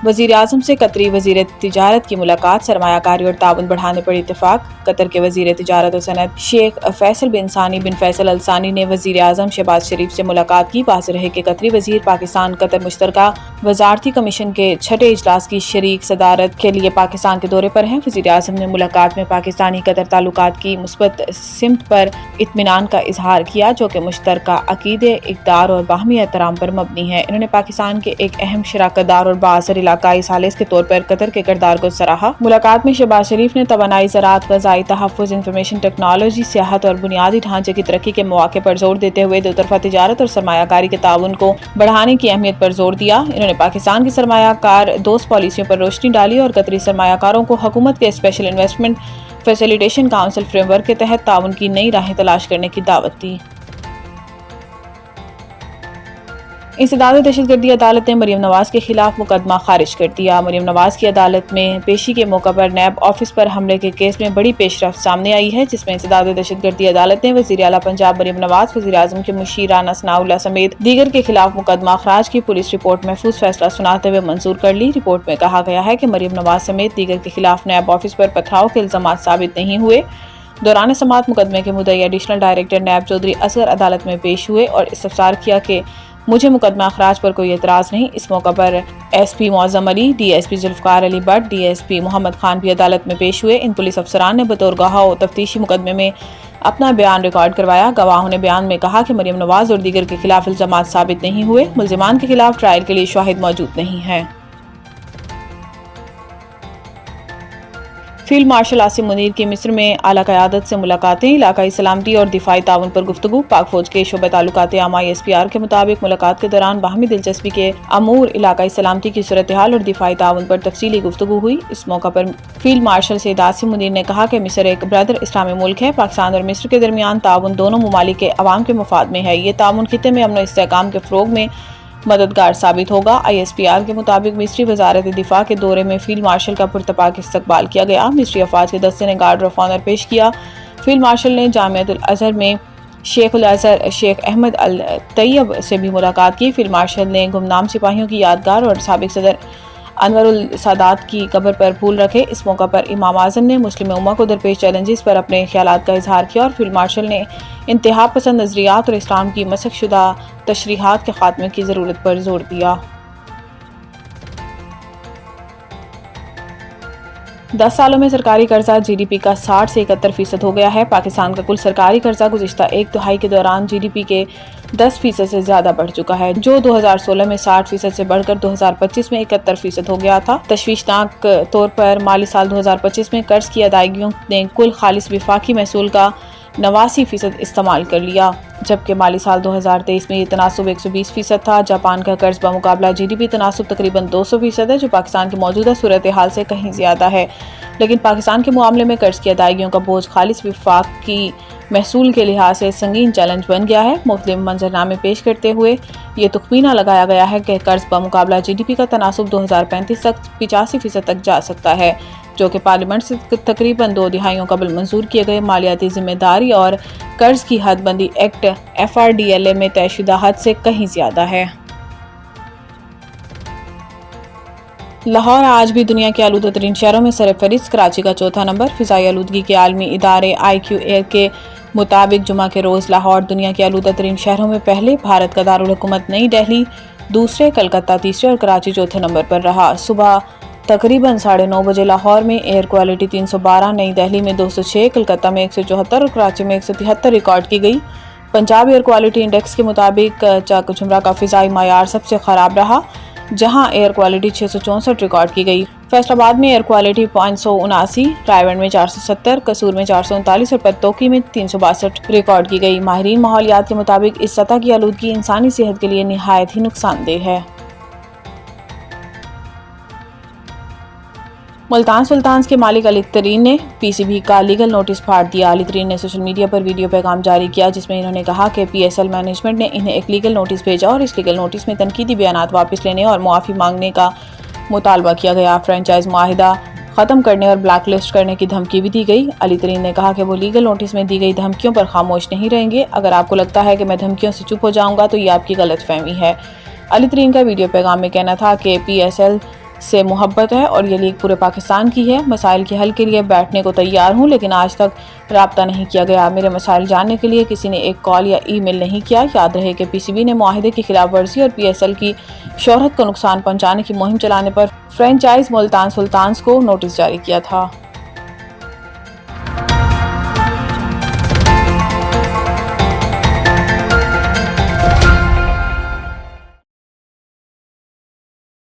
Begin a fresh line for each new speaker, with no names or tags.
وزیر اعظم سے قطری وزیر تجارت کی ملاقات، سرمایہ کاری اور تعاون بڑھانے پر اتفاق۔ قطر کے وزیر تجارت و صنعت شیخ فیصل بن ثانی بن فیصل ال ثانی نے وزیر اعظم شہباز شریف سے ملاقات کی۔ واضح رہے کہ قطری وزیر پاکستان قطر مشترکہ وزارتی کمیشن کے 6 اجلاس کی شریک صدارت کے لیے پاکستان کے دورے پر ہیں۔ وزیر اعظم نے ملاقات میں پاکستانی قطر تعلقات کی مثبت سمت پر اطمینان کا اظہار کیا، جو کہ مشترکہ عقیدے، اقدار اور باہمی احترام پر مبنی ہے۔ انہوں نے پاکستان کے ایک اہم شراکت دار اور بااثر علاقائی ثالث کے طور پر قطر کے کردار کو سراہا۔ ملاقات میں شہباز شریف نے توانائی، زراعت، غذائی تحفظ، انفارمیشن ٹیکنالوجی، سیاحت اور بنیادی ڈھانچے کی ترقی کے مواقع پر زور دیتے ہوئے دو طرفہ تجارت اور سرمایہ کاری کے تعاون کو بڑھانے کی اہمیت پر زور دیا۔ انہوں نے پاکستان کی سرمایہ کار دوست پالیسیوں پر روشنی ڈالی اور قطری سرمایہ کاروں کو حکومت کے special investment facilitation council frame work کے تحت تعاون کی نئی راہیں تلاش کرنے کی دعوت دی۔ انسداد دہشت گردی عدالت نے مریم نواز کے خلاف مقدمہ خارج کر دیا۔ مریم نواز کی عدالت میں پیشی کے موقع پر نیب آفس پر حملے کے کیس میں بڑی پیش رفت سامنے آئی ہے، جس میں انسداد دہشت گردی عدالت نے وزیر اعلیٰ پنجاب مریم نواز، وزیر اعظم کے مشیر رانا ثناء اللہ سمیت دیگر کے خلاف مقدمہ اخراج کی پولیس رپورٹ محفوظ فیصلہ سناتے ہوئے منظور کر لی۔ رپورٹ میں کہا گیا ہے کہ مریم نواز سمیت دیگر کے خلاف نیب آفس پر پتھراؤ کے الزامات ثابت نہیں ہوئے۔ دوران سماعت مقدمے کے مدعی ایڈیشنل ڈائریکٹر نیب چودھری اصغر عدالت میں پیش ہوئے اور استفسار کیا کہ مجھے مقدمہ اخراج پر کوئی اعتراض نہیں۔ اس موقع پر S P Moazzam Ali, D S P Zulfiqar Ali Butt, D S P Muhammad Khan بھی عدالت میں پیش ہوئے۔ ان پولیس افسران نے بطور گواہوں تفتیشی مقدمے میں اپنا بیان ریکارڈ کروایا۔ گواہوں نے بیان میں کہا کہ مریم نواز اور دیگر کے خلاف الزامات ثابت نہیں ہوئے۔ ملزمان کے خلاف ٹرائل کے لیے شواہد موجود نہیں ہیں۔ فیلڈ مارشل عاصم منیر کی مصر میں اعلیٰ قیادت سے ملاقاتیں، علاقائی سلامتی اور دفاعی تعاون پر گفتگو۔ پاک فوج کے شعبہ تعلقات عامہ ISPR کے مطابق ملاقات کے دوران باہمی دلچسپی کے امور، علاقائی سلامتی کی صورتحال اور دفاعی تعاون پر تفصیلی گفتگو ہوئی۔ اس موقع پر فیلڈ مارشل سید عاصم منیر نے کہا کہ مصر ایک برادر اسلامی ملک ہے۔ پاکستان اور مصر کے درمیان تعاون دونوں ممالک کے عوام کے مفاد میں ہے۔ یہ تعاون خطے میں امن و استحکام کے فروغ میں مددگار ثابت ہوگا۔ ISPR کے مطابق مصری وزارت دفاع کے دورے میں فیلڈ مارشل کا پرتپاک استقبال کیا گیا۔ مصری افواج کے دستے نے گارڈ آف آنر پیش کیا۔ فیلڈ مارشل نے جامعۃ الازہر میں شیخ الازہر شیخ احمد الطیب سے بھی ملاقات کی۔ فیلڈ مارشل نے گمنام سپاہیوں کی یادگار اور سابق صدر انور السادات کی قبر پر پھول رکھے۔ اس موقع پر امام اعظم نے مسلم امہ کو درپیش چیلنجز پر اپنے خیالات کا اظہار کیا اور فیلڈ مارشل نے انتہا پسند نظریات اور اسلام کی مسخ شدہ تشریحات کے خاتمے کی ضرورت پر زور دیا۔ 10 سالوں میں سرکاری قرضہ GDP کا 60 سے 71% ہو گیا ہے۔ پاکستان کا کل سرکاری قرضہ گزشتہ ایک دہائی کے دوران GDP کے 10% سے زیادہ بڑھ چکا ہے، جو 2016 میں 60% سے بڑھ کر 2025 میں 71% ہو گیا تھا۔ تشویشناک طور پر مالی سال 2025 میں قرض کی ادائیگیوں نے کل خالص وفاقی محصول کا 89% استعمال کر لیا، جبکہ مالی سال 2023 میں یہ تناسب 120% تھا۔ جاپان کا قرض بمقابلہ GDP تناسب تقریباً 200% ہے، جو پاکستان کی موجودہ صورتحال سے کہیں زیادہ ہے، لیکن پاکستان کے معاملے میں قرض کی ادائیگیوں کا بوجھ خالص وفاقی محصول کے لحاظ سے سنگین چیلنج بن گیا ہے۔ مختلف منظرنامے پیش کرتے ہوئے یہ تخمینہ لگایا گیا ہے کہ قرض بمقابلہ GDP کا تناسب 2035 تک 85% تک جا سکتا ہے، جو کہ پارلیمنٹ سے تقریباً 2 دہائیوں قبل منظور کیے گئے مالیاتی ذمہ داری اور قرض کی حد بندی ایکٹ FRDLA میں طے شدہ حد سے کہیں زیادہ ہے۔ لاہور آج بھی دنیا کے آلودہ ترین شہروں میں سرفہرست، کراچی کا چوتھا نمبر۔ فضائی آلودگی کے عالمی ادارے IQ-Air کے مطابق جمعہ کے روز لاہور دنیا کے آلودہ ترین شہروں میں پہلے، بھارت کا دارالحکومت نئی دہلی دوسرے، کلکتہ تیسرے اور کراچی چوتھے نمبر پر رہا۔ صبح تقریباً 9:30 بجے لاہور میں ایئر کوالٹی 312، نئی دہلی میں 206، کلکتہ میں 174 اور کراچی میں 173 ریکارڈ کی گئی۔ پنجاب ایئر کوالٹی انڈیکس کے مطابق چک جھمرہ کا فضائی معیار سب سے خراب رہا، جہاں ایئر کوالٹی 664 ریکارڈ کی گئی۔ فیصل آباد میں ایئر کوالٹی 579، رائے گڑھ میں 470، قصور میں 439 اور پتوکی میں 362 ریکارڈ کی گئی۔ ماہرین ماحولیات کے مطابق اس سطح کی آلودگی انسانی صحت کے لیے نہایت ہی نقصان دہ ہے۔ ملتان سلطانز کے مالک علی ترین نے PCB کا لیگل نوٹس پھاڑ دیا۔ علی ترین نے سوشل میڈیا پر ویڈیو پیغام جاری کیا، جس میں انہوں نے کہا کہ PSL مینجمنٹ نے انہیں ایک لیگل نوٹس بھیجا اور اس لیگل نوٹس میں تنقیدی بیانات واپس لینے اور معافی مانگنے کا مطالبہ کیا گیا۔ فرانچائز معاہدہ ختم کرنے اور بلیک لسٹ کرنے کی دھمکی بھی دی گئی۔ علی ترین نے کہا کہ وہ لیگل نوٹس میں دی گئی دھمکیوں پر خاموش نہیں رہیں گے۔ اگر آپ کو لگتا ہے کہ میں دھمکیوں سے چپ ہو جاؤں گا تو یہ آپ کی غلط فہمی ہے۔ علی ترین کا ویڈیو پیغام میں کہنا تھا کہ PSL سے محبت ہے اور یہ لیگ پورے پاکستان کی ہے۔ مسائل کے حل کے لیے بیٹھنے کو تیار ہوں، لیکن آج تک رابطہ نہیں کیا گیا۔ میرے مسائل جاننے کے لیے کسی نے ایک کال یا ای میل نہیں کیا۔ یاد رہے کہ پی سی بی نے معاہدے کی خلاف ورزی اور پی ایس ایل کی شہرت کو نقصان پہنچانے کی مہم چلانے پر فرنچائز ملتان سلطانز کو نوٹس جاری کیا تھا۔